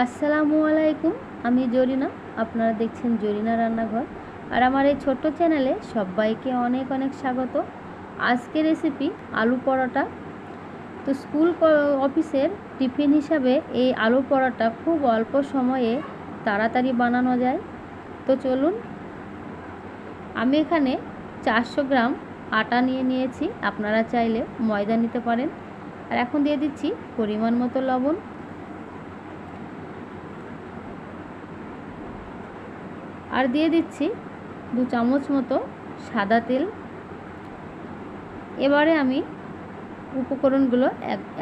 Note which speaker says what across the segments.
Speaker 1: আসসালামু আলাইকুম। আমি জরিনা, আপনারা দেখছেন জরিনা রান্নাঘর। আর আমার এই ছোট্ট চ্যানেলে সবাইকে অনেক অনেক স্বাগত। আজকের রেসিপি আলু পরোটা। তো স্কুল অফিসের টিফিন হিসাবে এই আলু পরোটা খুব অল্প সময়ে তাড়াতাড়ি বানানো যায়। তো চলুন, আমি এখানে 400 গ্রাম আটা নিয়েছি, আপনারা চাইলে ময়দা নিতে পারেন। আর এখন দিয়ে দিচ্ছি পরিমাণ মতো লবণ, আর দিয়ে দিচ্ছি 2 চামচ মতো সাদা তেল। এবারে আমি উপকরণগুলো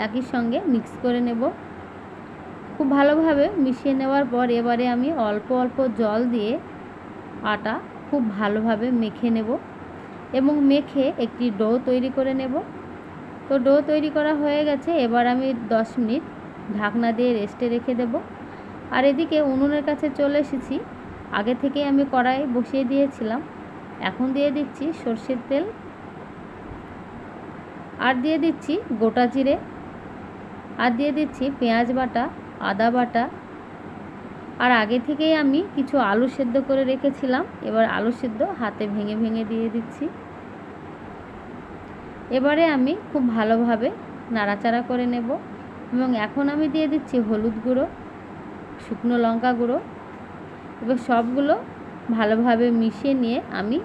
Speaker 1: একই সঙ্গে মিক্স করে নেব। খুব ভালোভাবে মিশিয়ে নেওয়ার পর এবারে আমি অল্প অল্প জল দিয়ে আটা খুব ভালোভাবে মেখে নেব এবং মেখে একটি ডো তৈরি করে নেব। তো ডো তৈরি করা হয়ে গেছে, এবার আমি 10 মিনিট ঢাকনা দিয়ে রেস্টে রেখে দেব। আর এদিকে উনুনের কাছে চলে এসেছি। আগে থেকে আমি কড়াই বসিয়ে দিয়েছিলাম। এখন দিয়ে দিচ্ছি সরষের তেল, আর দিয়ে দিচ্ছি গোটা জিরে, আর দিয়ে দিচ্ছি পেঁয়াজ বাটা, আদা বাটা, আর আগে থেকেই আমি কিছু আলু সেদ্ধ করে রেখেছিলাম। এবার আলু সেদ্ধ হাতে ভেঙে ভেঙে দিয়ে দিচ্ছি। এবারে আমি খুব ভালোভাবে নাড়াচাড়া করে নেব এবং এখন আমি দিয়ে দিচ্ছি হলুদ গুঁড়ো, শুকনো লঙ্কা গুঁড়ো। এবার সবগুলো ভালোভাবে মিশিয়ে নিয়ে আমি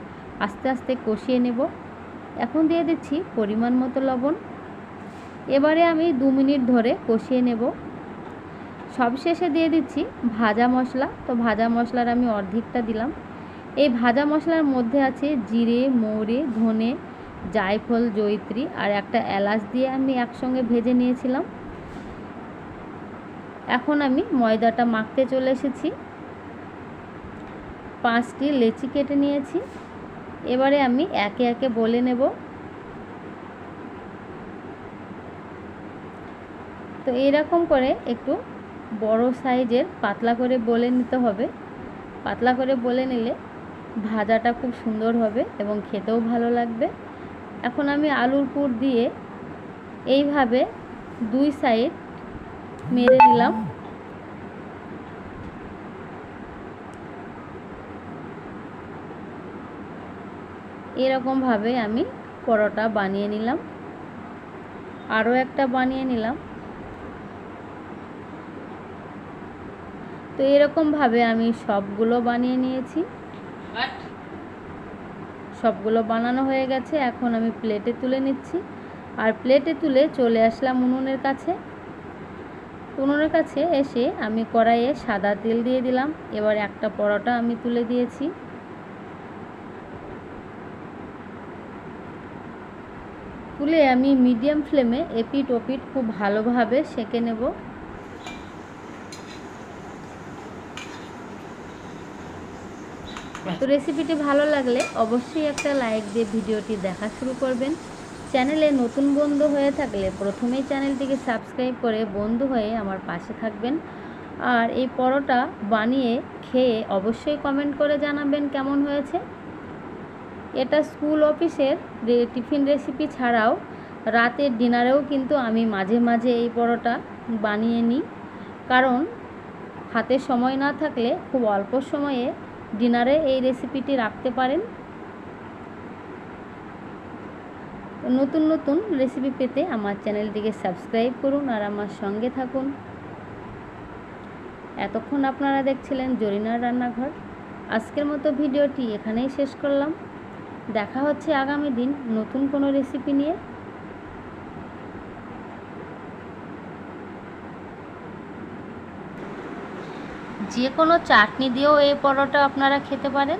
Speaker 1: আস্তে আস্তে কষিয়ে নেব। এখন দিয়ে দিচ্ছি পরিমাণ মতো লবণ। এবারে আমি 2 মিনিট ধরে কষিয়ে নেব। সবশেষে দিয়ে দিচ্ছি ভাজা মশলা। তো ভাজা মশলার আমি অর্ধেকটা দিলাম। এই ভাজা মশলার মধ্যে আছে জিরে, মৌরি, ধনে, জায়ফল, জয়িত্রী আর একটা এলাচ দিয়ে আমি একসঙ্গে ভেজে নিয়েছিলাম। এখন আমি ময়দাটা মাখতে চলে এসেছি। 5টি লেচি কেটে নিয়েছি। এবারে আমি একে একে বলে নেব। তো এরকম করে একটু বড় সাইজের পাতলা করে বলে নিতে হবে। পাতলা করে বলে নিলে ভাজাটা খুব সুন্দর হবে এবং খেতেও ভালো লাগবে। এখন আমি আলুর পুর দিয়ে এইভাবে 2 সাইড মেরে নিলাম। এরকমভাবে আমি পরোটা বানিয়ে নিলাম। আরও একটা বানিয়ে নিলাম। তো এরকমভাবে আমি সবগুলো বানিয়ে নিয়েছি। সবগুলো বানানো হয়ে গেছে। এখন আমি প্লেটে তুলে নিচ্ছি। আর প্লেটে তুলে চলে আসলাম উনুনের কাছে। উনুনের কাছে এসে আমি কড়াইয়ে সাদা তেল দিয়ে দিলাম। এবার একটা পরোটা আমি তুলে দিয়েছি। তুলে আমি মিডিয়াম ফ্লেমে এপিট ওপিট খুব ভালোভাবে সেঁকে নেব। তো রেসিপিটি ভালো লাগলে অবশ্যই একটা লাইক দিয়ে ভিডিওটি দেখা শুরু করবেন। চ্যানেলে নতুন বন্ধু হয়ে থাকলে প্রথমেই চ্যানেলটিকে সাবস্ক্রাইব করে বন্ধু হয়ে আমার পাশে থাকবেন। আর এই পরোটা বানিয়ে খেয়ে অবশ্যই কমেন্ট করে জানাবেন কেমন হয়েছে। এটা স্কুল অফিসের টিফিন রেসিপি ছাড়াও রাতের ডিনারেও কিন্তু আমি মাঝে মাঝে এই পরোটা বানিয়ে নিই, কারণ হাতে সময় না থাকলে খুব অল্প সময়ে ডিনারে এই রেসিপিটি রাখতে পারেন। নতুন নতুন রেসিপি পেতে আমার চ্যানেলটিকে সাবস্ক্রাইব করুন আর আমার সঙ্গে থাকুন। এতক্ষণ আপনারা দেখছিলেন জরিনার রান্নাঘর। আজকের মতো ভিডিওটি এখানেই শেষ করলাম। দেখা হচ্ছে আগামী দিন নতুন কোনো রেসিপি নিয়ে। যে কোনো চাটনি দিয়েও এই পরোটা আপনারা খেতে পারেন।